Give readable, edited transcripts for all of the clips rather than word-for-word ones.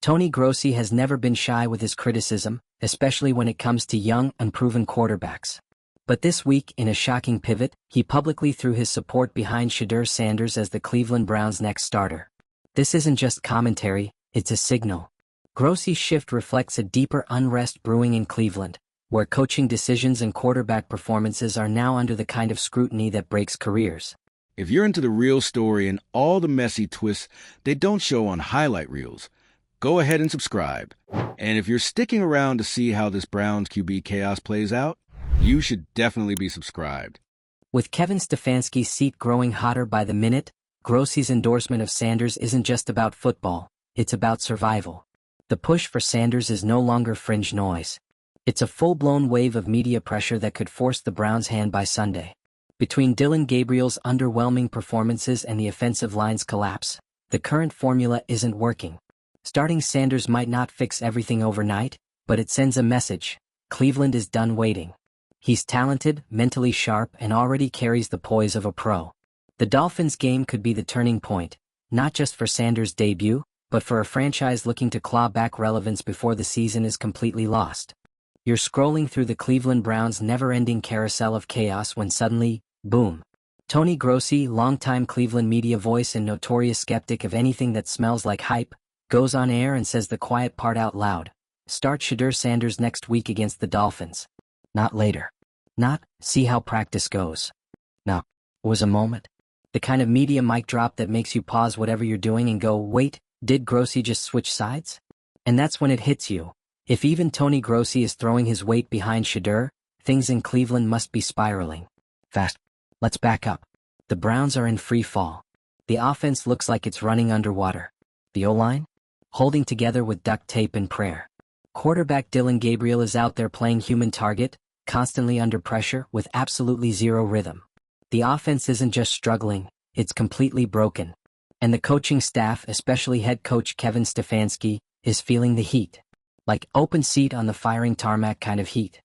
Tony Grossi has never been shy with his criticism, especially when it comes to young, unproven quarterbacks. But this week, in a shocking pivot, he publicly threw his support behind Shedeur Sanders as the Cleveland Browns' next starter. This isn't just commentary, it's a signal. Grossi's shift reflects a deeper unrest brewing in Cleveland, where coaching decisions and quarterback performances are now under the kind of scrutiny that breaks careers. If you're into the real story and all the messy twists they don't show on highlight reels, go ahead and subscribe. And if you're sticking around to see how this Browns QB chaos plays out, you should definitely be subscribed. With Kevin Stefanski's seat growing hotter by the minute, Grossi's endorsement of Sanders isn't just about football, it's about survival. The push for Sanders is no longer fringe noise. It's a full-blown wave of media pressure that could force the Browns' hand by Sunday. Between Dillon Gabriel's underwhelming performances and the offensive line's collapse, the current formula isn't working. Starting Sanders might not fix everything overnight, but it sends a message: Cleveland is done waiting. He's talented, mentally sharp, and already carries the poise of a pro. The Dolphins game could be the turning point, not just for Sanders' debut, but for a franchise looking to claw back relevance before the season is completely lost. You're scrolling through the Cleveland Browns' never-ending carousel of chaos when suddenly, boom. Tony Grossi, longtime Cleveland media voice and notorious skeptic of anything that smells like hype, goes on air and says the quiet part out loud: start Shedeur Sanders next week against the Dolphins. Not later. Not, see how practice goes. No. It was a moment. The kind of media mic drop that makes you pause whatever you're doing and go, wait, did Grossi just switch sides? And that's when it hits you. If even Tony Grossi is throwing his weight behind Shedeur, things in Cleveland must be spiraling fast. Let's back up. The Browns are in free fall. The offense looks like it's running underwater. The O-line? Holding together with duct tape and prayer. Quarterback Dillon Gabriel is out there playing human target, constantly under pressure with absolutely zero rhythm. The offense isn't just struggling, it's completely broken. And the coaching staff, especially head coach Kevin Stefanski, is feeling the heat. Like open seat on the firing tarmac kind of heat.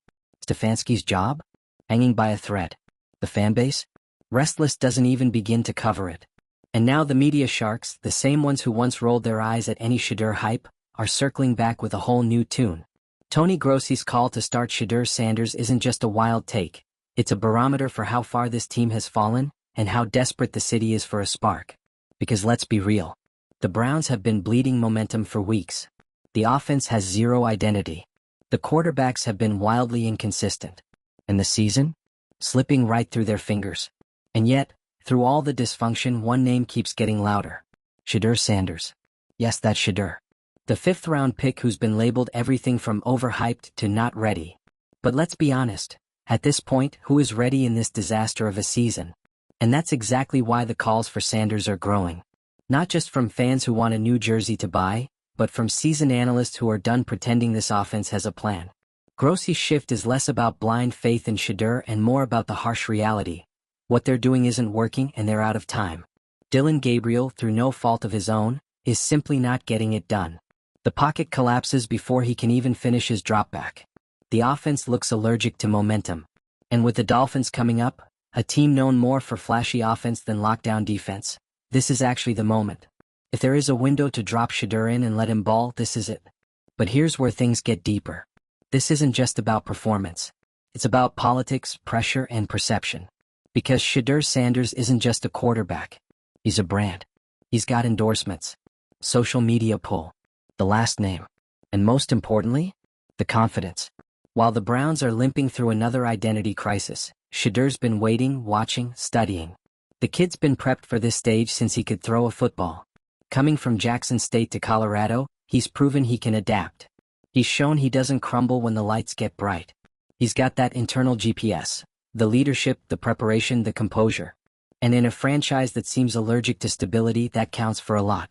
Stefanski's job? Hanging by a thread. The fanbase? Restless, doesn't even begin to cover it. And now the media sharks, the same ones who once rolled their eyes at any Shedeur hype, are circling back with a whole new tune. Tony Grossi's call to start Shedeur Sanders isn't just a wild take, it's a barometer for how far this team has fallen and how desperate the city is for a spark. Because let's be real, the Browns have been bleeding momentum for weeks. The offense has zero identity. The quarterbacks have been wildly inconsistent. And the season? Slipping right through their fingers. And yet, through all the dysfunction, one name keeps getting louder. Shedeur Sanders. Yes, that's Shedeur. The fifth-round pick who's been labeled everything from overhyped to not ready. But let's be honest, at this point, who is ready in this disaster of a season? And that's exactly why the calls for Sanders are growing. Not just from fans who want a new jersey to buy, but from seasoned analysts who are done pretending this offense has a plan. Grossi's shift is less about blind faith in Shedeur and more about the harsh reality. What they're doing isn't working and they're out of time. Dillon Gabriel, through no fault of his own, is simply not getting it done. The pocket collapses before he can even finish his dropback. The offense looks allergic to momentum. And with the Dolphins coming up, a team known more for flashy offense than lockdown defense, this is actually the moment. If there is a window to drop Shedeur in and let him ball, this is it. But here's where things get deeper. This isn't just about performance. It's about politics, pressure, and perception. Because Shedeur Sanders isn't just a quarterback. He's a brand. He's got endorsements, social media pull, the last name, and most importantly, the confidence. While the Browns are limping through another identity crisis, Shedeur's been waiting, watching, studying. The kid's been prepped for this stage since he could throw a football. Coming from Jackson State to Colorado, he's proven he can adapt. He's shown he doesn't crumble when the lights get bright. He's got that internal GPS, the leadership, the preparation, the composure. And in a franchise that seems allergic to stability, that counts for a lot.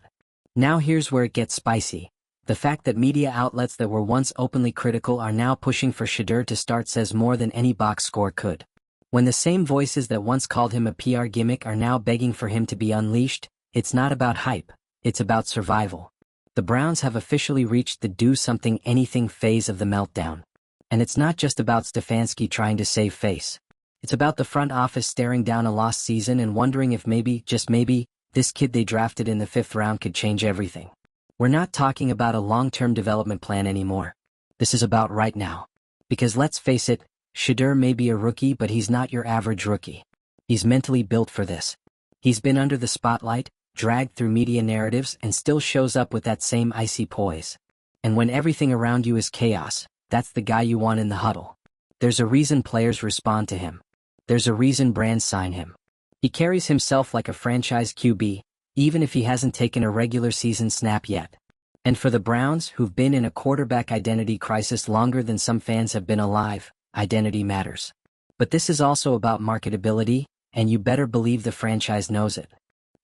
Now here's where it gets spicy. The fact that media outlets that were once openly critical are now pushing for Shedeur to start says more than any box score could. When the same voices that once called him a PR gimmick are now begging for him to be unleashed, it's not about hype, it's about survival. The Browns have officially reached the do-something-anything phase of the meltdown. And it's not just about Stefanski trying to save face. It's about the front office staring down a lost season and wondering if maybe, just maybe, this kid they drafted in the 5th round could change everything. We're not talking about a long-term development plan anymore. This is about right now. Because let's face it, Shedeur may be a rookie, but he's not your average rookie. He's mentally built for this. He's been under the spotlight, dragged through media narratives, and still shows up with that same icy poise. And when everything around you is chaos, that's the guy you want in the huddle. There's a reason players respond to him. There's a reason brands sign him. He carries himself like a franchise QB, even if he hasn't taken a regular season snap yet. And for the Browns, who've been in a quarterback identity crisis longer than some fans have been alive, identity matters. But this is also about marketability, and you better believe the franchise knows it.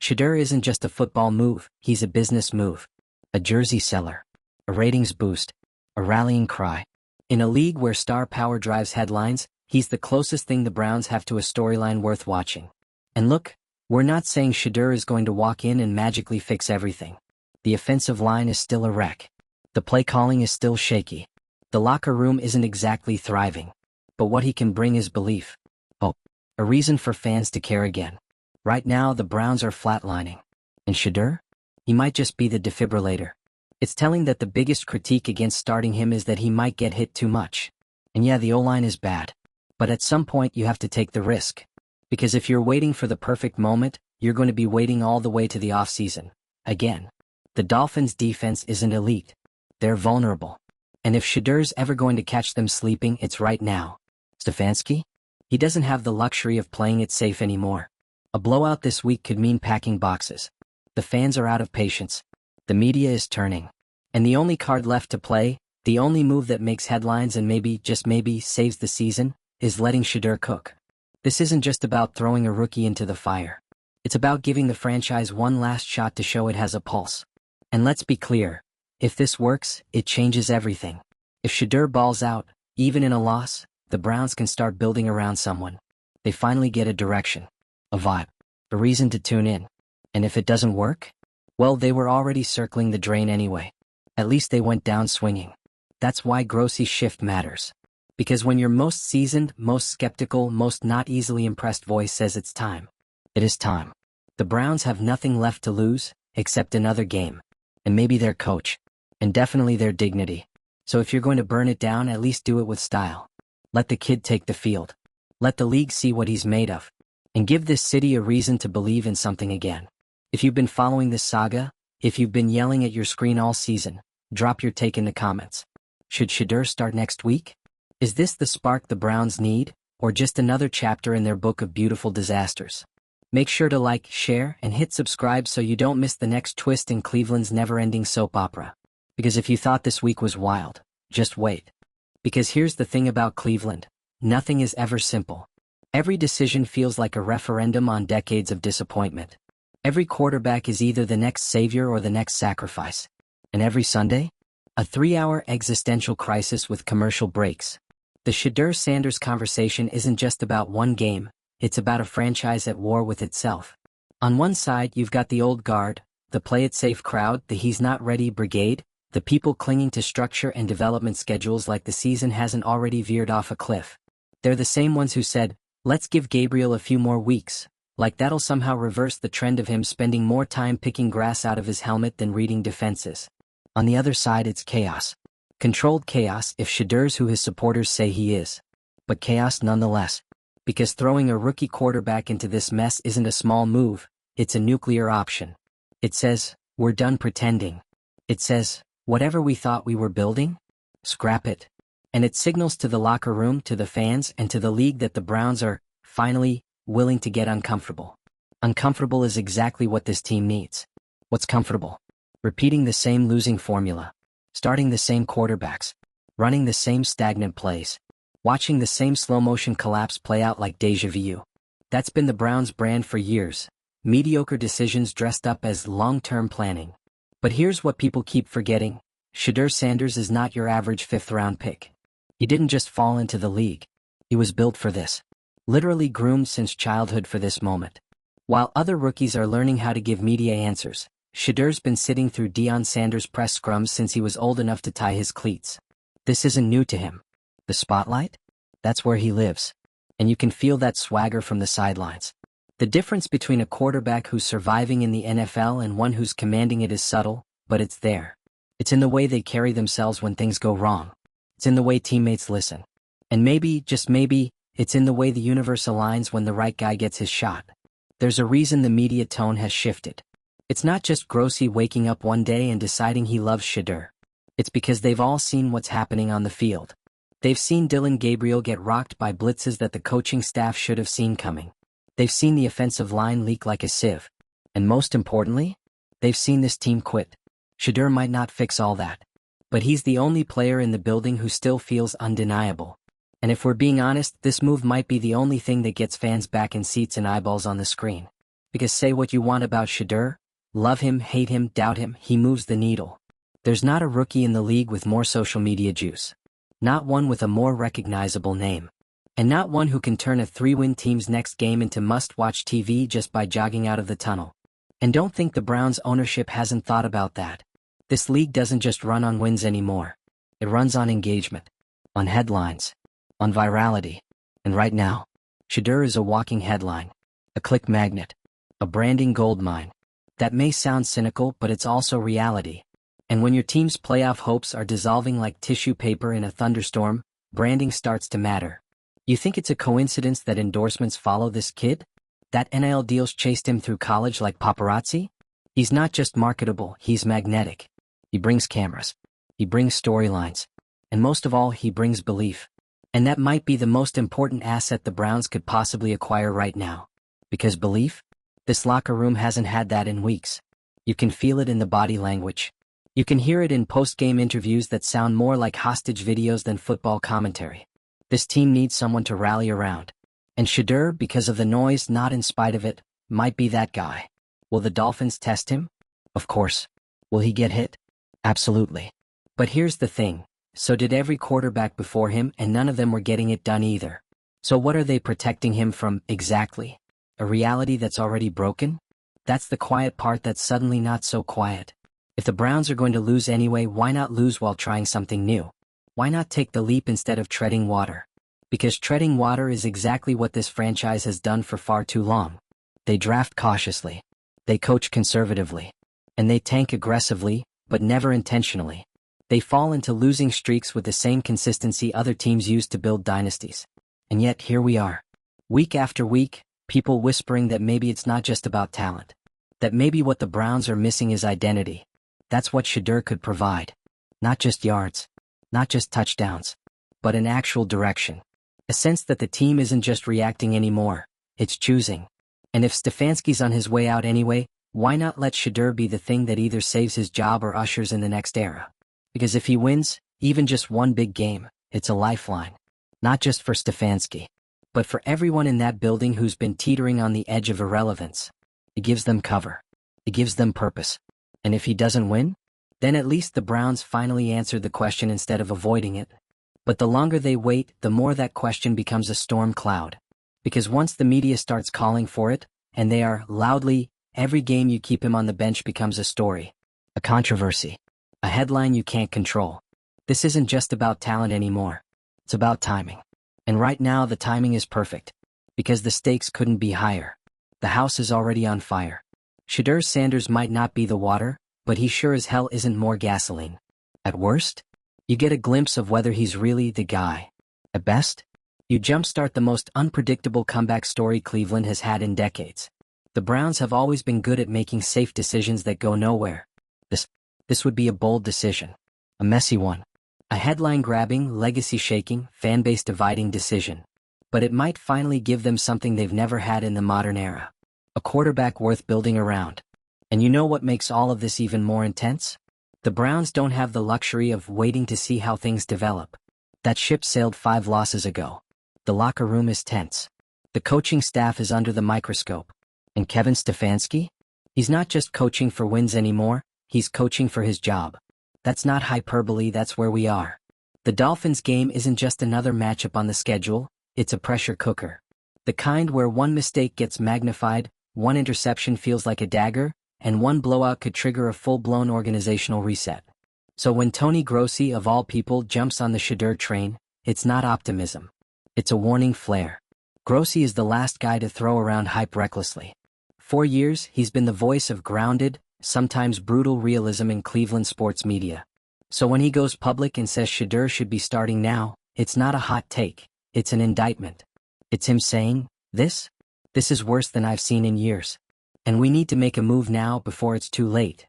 Shedeur isn't just a football move, he's a business move. A jersey seller. A ratings boost. A rallying cry. In a league where star power drives headlines, he's the closest thing the Browns have to a storyline worth watching. And look, we're not saying Shedeur is going to walk in and magically fix everything. The offensive line is still a wreck. The play calling is still shaky. The locker room isn't exactly thriving. But what he can bring is belief. Hope. A reason for fans to care again. Right now the Browns are flatlining. And Shedeur? He might just be the defibrillator. It's telling that the biggest critique against starting him is that he might get hit too much. And yeah, the O-line is bad. But at some point you have to take the risk. Because if you're waiting for the perfect moment, you're going to be waiting all the way to the offseason. Again. The Dolphins' defense isn't elite. They're vulnerable. And if Shedeur's ever going to catch them sleeping, it's right now. Stefanski? He doesn't have the luxury of playing it safe anymore. A blowout this week could mean packing boxes. The fans are out of patience. The media is turning. And the only card left to play, the only move that makes headlines and maybe, just maybe, saves the season, is letting Shedeur cook. This isn't just about throwing a rookie into the fire. It's about giving the franchise one last shot to show it has a pulse. And let's be clear, if this works, it changes everything. If Shedeur balls out, even in a loss, the Browns can start building around someone. They finally get a direction, a vibe, a reason to tune in. And if it doesn't work, well, they were already circling the drain anyway. At least they went down swinging. That's why Grossi's shift matters. Because when your most seasoned, most skeptical, most not easily impressed voice says it's time, it is time. The Browns have nothing left to lose, except another game. And maybe their coach. And definitely their dignity. So if you're going to burn it down, at least do it with style. Let the kid take the field. Let the league see what he's made of. And give this city a reason to believe in something again. If you've been following this saga, if you've been yelling at your screen all season, drop your take in the comments. Should Shedeur start next week? Is this the spark the Browns need, or just another chapter in their book of beautiful disasters? Make sure to like, share, and hit subscribe so you don't miss the next twist in Cleveland's never-ending soap opera. Because if you thought this week was wild, just wait. Because here's the thing about Cleveland. Nothing is ever simple. Every decision feels like a referendum on decades of disappointment. Every quarterback is either the next savior or the next sacrifice. And every Sunday? A 3-hour existential crisis with commercial breaks. The Shedeur-Sanders conversation isn't just about one game. It's about a franchise at war with itself. On one side, you've got the old guard, the play-it-safe crowd, the he's-not-ready brigade, the people clinging to structure and development schedules like the season hasn't already veered off a cliff. They're the same ones who said, let's give Gabriel a few more weeks, like that'll somehow reverse the trend of him spending more time picking grass out of his helmet than reading defenses. On the other side, it's chaos. Controlled chaos if Shedeur's who his supporters say he is. But chaos nonetheless. Because throwing a rookie quarterback into this mess isn't a small move, it's a nuclear option. It says, we're done pretending. It says, whatever we thought we were building? Scrap it. And it signals to the locker room, to the fans, and to the league that the Browns are, finally, willing to get uncomfortable. Uncomfortable is exactly what this team needs. What's comfortable? Repeating the same losing formula. Starting the same quarterbacks. Running the same stagnant plays. Watching the same slow-motion collapse play out like déjà vu. That's been the Browns' brand for years. Mediocre decisions dressed up as long-term planning. But here's what people keep forgetting. Shedeur-Sanders is not your average fifth-round pick. He didn't just fall into the league. He was built for this. Literally groomed since childhood for this moment. While other rookies are learning how to give media answers, Shedeur's been sitting through Deion Sanders' press scrums since he was old enough to tie his cleats. This isn't new to him. The spotlight? That's where he lives. And you can feel that swagger from the sidelines. The difference between a quarterback who's surviving in the NFL and one who's commanding it is subtle, but it's there. It's in the way they carry themselves when things go wrong. It's in the way teammates listen. And maybe, just maybe, it's in the way the universe aligns when the right guy gets his shot. There's a reason the media tone has shifted. It's not just Grossi waking up one day and deciding he loves Shedeur. It's because they've all seen what's happening on the field. They've seen Dylan Gabriel get rocked by blitzes that the coaching staff should have seen coming. They've seen the offensive line leak like a sieve. And most importantly, they've seen this team quit. Shedeur might not fix all that, but he's the only player in the building who still feels undeniable. And if we're being honest, this move might be the only thing that gets fans back in seats and eyeballs on the screen. Because say what you want about Shedeur, love him, hate him, doubt him, he moves the needle. There's not a rookie in the league with more social media juice. Not one with a more recognizable name. And not one who can turn a 3-win team's next game into must-watch TV just by jogging out of the tunnel. And don't think the Browns' ownership hasn't thought about that. This league doesn't just run on wins anymore. It runs on engagement, on headlines, on virality. And right now, Shedeur is a walking headline, a click magnet, a branding goldmine. That may sound cynical, but it's also reality. And when your team's playoff hopes are dissolving like tissue paper in a thunderstorm, branding starts to matter. You think it's a coincidence that endorsements follow this kid? That NIL deals chased him through college like paparazzi? He's not just marketable, he's magnetic. He brings cameras. He brings storylines. And most of all, he brings belief. And that might be the most important asset the Browns could possibly acquire right now. Because belief? This locker room hasn't had that in weeks. You can feel it in the body language. You can hear it in post-game interviews that sound more like hostage videos than football commentary. This team needs someone to rally around. And Shedeur, because of the noise, not in spite of it, might be that guy. Will the Dolphins test him? Of course. Will he get hit? Absolutely. But here's the thing. So did every quarterback before him, and none of them were getting it done either. So what are they protecting him from, exactly? A reality that's already broken? That's the quiet part that's suddenly not so quiet. If the Browns are going to lose anyway, why not lose while trying something new? Why not take the leap instead of treading water? Because treading water is exactly what this franchise has done for far too long. They draft cautiously. They coach conservatively. And they tank aggressively, but never intentionally. They fall into losing streaks with the same consistency other teams use to build dynasties. And yet here we are. Week after week, people whispering that maybe it's not just about talent. That maybe what the Browns are missing is identity. That's what Shedeur could provide. Not just yards. Not just touchdowns. But an actual direction. A sense that the team isn't just reacting anymore. It's choosing. And if Stefanski's on his way out anyway, why not let Shedeur be the thing that either saves his job or ushers in the next era? Because if he wins, even just one big game, it's a lifeline. Not just for Stefanski, but for everyone in that building who's been teetering on the edge of irrelevance. It gives them cover. It gives them purpose. And if he doesn't win, then at least the Browns finally answered the question instead of avoiding it. But the longer they wait, the more that question becomes a storm cloud. Because once the media starts calling for it, and they are loudly, every game you keep him on the bench becomes a story, a controversy, a headline you can't control. This isn't just about talent anymore. It's about timing. And right now the timing is perfect. Because the stakes couldn't be higher. The house is already on fire. Shedeur Sanders might not be the water, but he sure as hell isn't more gasoline. At worst, you get a glimpse of whether he's really the guy. At best, you jumpstart the most unpredictable comeback story Cleveland has had in decades. The Browns have always been good at making safe decisions that go nowhere. This would be a bold decision. A messy one. A headline-grabbing, legacy-shaking, fan-base-dividing decision. But it might finally give them something they've never had in the modern era. A quarterback worth building around. And you know what makes all of this even more intense? The Browns don't have the luxury of waiting to see how things develop. That ship sailed 5 losses ago. The locker room is tense. The coaching staff is under the microscope. And Kevin Stefanski? He's not just coaching for wins anymore, he's coaching for his job. That's not hyperbole, that's where we are. The Dolphins game isn't just another matchup on the schedule, it's a pressure cooker. The kind where one mistake gets magnified, one interception feels like a dagger, and one blowout could trigger a full-blown organizational reset. So when Tony Grossi, of all people, jumps on the Shedeur train, it's not optimism. It's a warning flare. Grossi is the last guy to throw around hype recklessly. For years, he's been the voice of grounded, sometimes brutal realism in Cleveland sports media. So when he goes public and says Shedeur should be starting now, it's not a hot take, it's an indictment. It's him saying, this is worse than I've seen in years. And we need to make a move now before it's too late.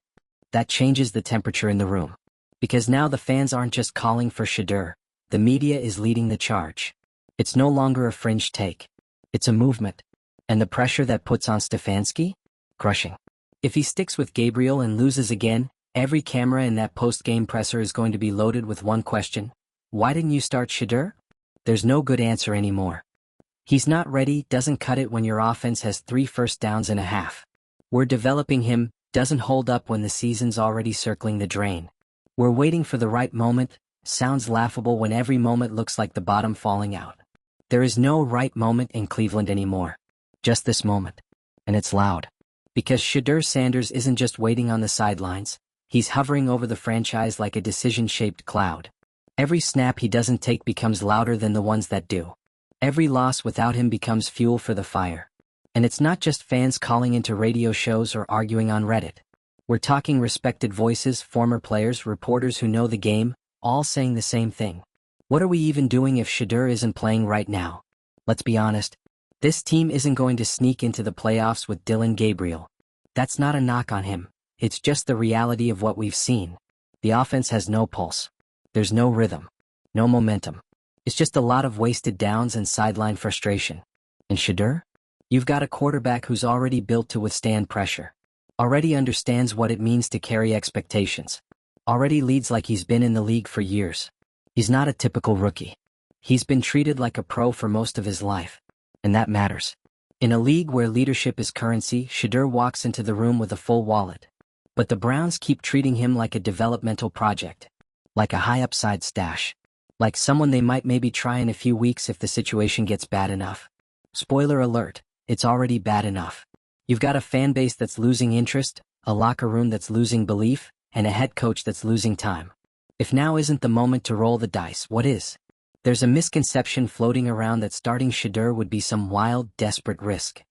That changes the temperature in the room. Because now the fans aren't just calling for Shedeur, the media is leading the charge. It's no longer a fringe take. It's a movement. And the pressure that puts on Stefanski? Crushing. If he sticks with Gabriel and loses again, every camera in that post-game presser is going to be loaded with one question. Why didn't you start Shedeur? There's no good answer anymore. He's not ready doesn't cut it when your offense has 3 first downs and a half. We're developing him doesn't hold up when the season's already circling the drain. We're waiting for the right moment sounds laughable when every moment looks like the bottom falling out. There is no right moment in Cleveland anymore. Just this moment. And it's loud. Because Shedeur Sanders isn't just waiting on the sidelines, he's hovering over the franchise like a decision-shaped cloud. Every snap he doesn't take becomes louder than the ones that do. Every loss without him becomes fuel for the fire. And it's not just fans calling into radio shows or arguing on Reddit. We're talking respected voices, former players, reporters who know the game, all saying the same thing. What are we even doing if Shedeur isn't playing right now? Let's be honest. This team isn't going to sneak into the playoffs with Dillon Gabriel. That's not a knock on him. It's just the reality of what we've seen. The offense has no pulse. There's no rhythm. No momentum. It's just a lot of wasted downs and sideline frustration. And Shedeur? You've got a quarterback who's already built to withstand pressure. Already understands what it means to carry expectations. Already leads like he's been in the league for years. He's not a typical rookie. He's been treated like a pro for most of his life. And that matters. In a league where leadership is currency, Shedeur walks into the room with a full wallet. But the Browns keep treating him like a developmental project. Like a high-upside stash. Like someone they might maybe try in a few weeks if the situation gets bad enough. Spoiler alert, it's already bad enough. You've got a fan base that's losing interest, a locker room that's losing belief, and a head coach that's losing time. If now isn't the moment to roll the dice, what is? There's a misconception floating around that starting Shedeur would be some wild, desperate risk.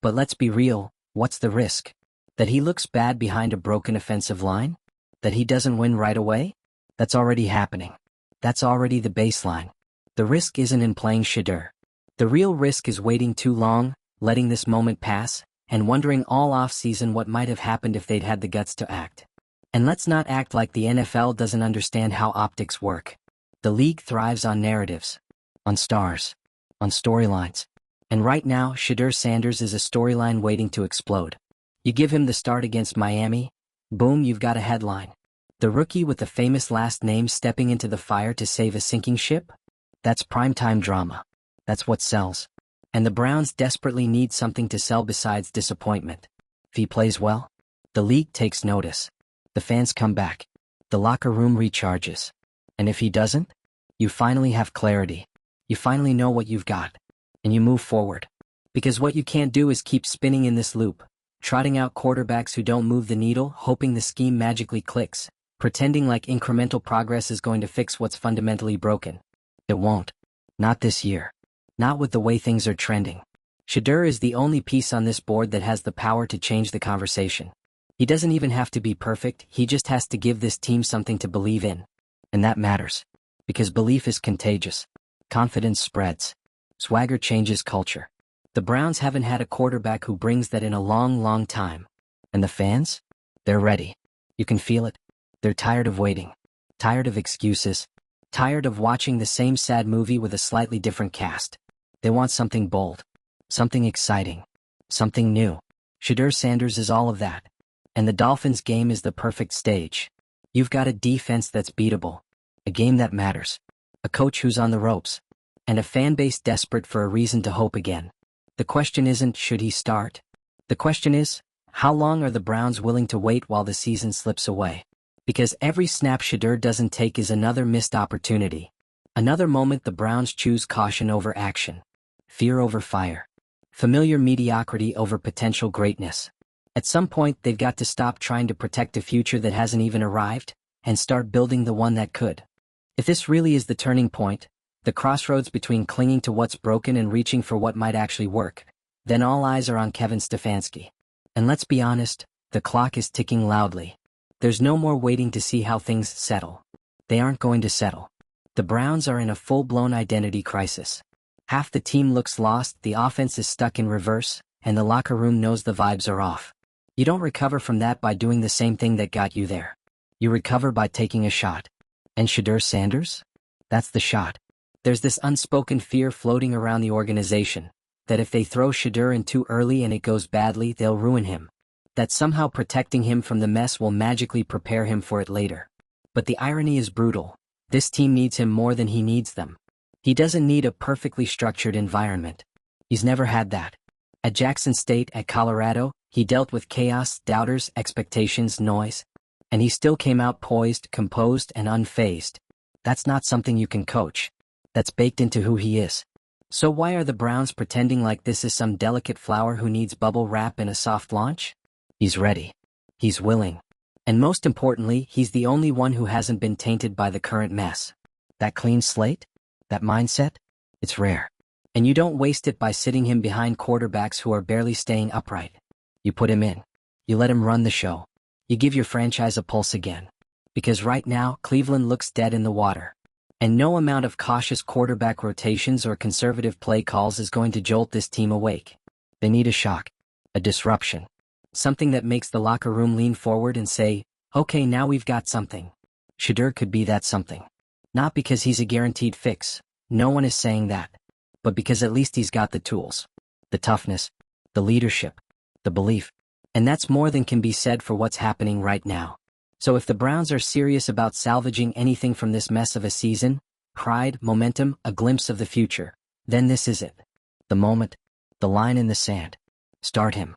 But let's be real, what's the risk? That he looks bad behind a broken offensive line? That he doesn't win right away? That's already happening. That's already the baseline. The risk isn't in playing Shedeur. The real risk is waiting too long, letting this moment pass, and wondering all off-season what might have happened if they'd had the guts to act. And let's not act like the NFL doesn't understand how optics work. The league thrives on narratives, on stars, on storylines. And right now, Shedeur Sanders is a storyline waiting to explode. You give him the start against Miami, boom, you've got a headline. The rookie with the famous last name stepping into the fire to save a sinking ship? That's primetime drama. That's what sells. And the Browns desperately need something to sell besides disappointment. If he plays well, the league takes notice. The fans come back. The locker room recharges. And if he doesn't, you finally have clarity. You finally know what you've got. And you move forward. Because what you can't do is keep spinning in this loop, trotting out quarterbacks who don't move the needle, hoping the scheme magically clicks, pretending like incremental progress is going to fix what's fundamentally broken. It won't. Not this year. Not with the way things are trending. Shedeur is the only piece on this board that has the power to change the conversation. He doesn't even have to be perfect, he just has to give this team something to believe in. And that matters. Because belief is contagious. Confidence spreads. Swagger changes culture. The Browns haven't had a quarterback who brings that in a long, long time. And the fans? They're ready. You can feel it. They're tired of waiting. Tired of excuses. Tired of watching the same sad movie with a slightly different cast. They want something bold. Something exciting. Something new. Shedeur Sanders is all of that. And the Dolphins game is the perfect stage. You've got a defense that's beatable. A game that matters. A coach who's on the ropes. And a fan base desperate for a reason to hope again. The question isn't, should he start? The question is, how long are the Browns willing to wait while the season slips away? Because every snap Shedeur doesn't take is another missed opportunity. Another moment the Browns choose caution over action. Fear over fire. Familiar mediocrity over potential greatness. At some point, they've got to stop trying to protect a future that hasn't even arrived, and start building the one that could. If this really is the turning point, the crossroads between clinging to what's broken and reaching for what might actually work, then all eyes are on Kevin Stefanski. And let's be honest, The clock is ticking loudly. There's no more waiting to see how things settle. They aren't going to settle. The Browns are in a full-blown identity crisis. Half the team looks lost, the offense is stuck in reverse, and the locker room knows the vibes are off. You don't recover from that by doing the same thing that got you there. You recover by taking a shot. And Shedeur Sanders? That's the shot. There's this unspoken fear floating around the organization, that if they throw Shedeur in too early and it goes badly, they'll ruin him. That somehow protecting him from the mess will magically prepare him for it later. But the irony is brutal. This team needs him more than he needs them. He doesn't need a perfectly structured environment. He's never had that. At Jackson State, at Colorado, he dealt with chaos, doubters, expectations, noise. And he still came out poised, composed, and unfazed. That's not something you can coach. That's baked into who he is. So why are the Browns pretending like this is some delicate flower who needs bubble wrap and a soft launch? He's ready. He's willing. And most importantly, he's the only one who hasn't been tainted by the current mess. That clean slate? That mindset? It's rare. And you don't waste it by sitting him behind quarterbacks who are barely staying upright. You put him in. You let him run the show. You give your franchise a pulse again. Because right now, Cleveland looks dead in the water. And no amount of cautious quarterback rotations or conservative play calls is going to jolt this team awake. They need a shock. A disruption. Something that makes the locker room lean forward and say, okay, now we've got something. Shedeur could be that something. Not because he's a guaranteed fix. No one is saying that. But because at least he's got the tools. The toughness. The leadership. The belief. And that's more than can be said for what's happening right now. So if the Browns are serious about salvaging anything from this mess of a season, pride, momentum, a glimpse of the future, then this is it. The moment. The line in the sand. Start him.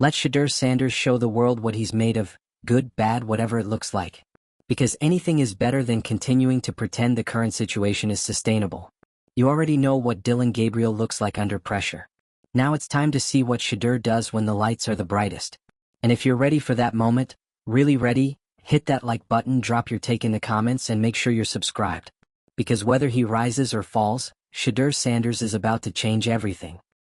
Let Shedeur Sanders show the world what he's made of, good, bad, whatever it looks like. Because anything is better than continuing to pretend the current situation is sustainable. You already know what Dylan Gabriel looks like under pressure. Now it's time to see what Shedeur does when the lights are the brightest. And if you're ready for that moment, really ready, hit that like button, drop your take in the comments, and make sure you're subscribed. Because whether he rises or falls, Shedeur Sanders is about to change everything.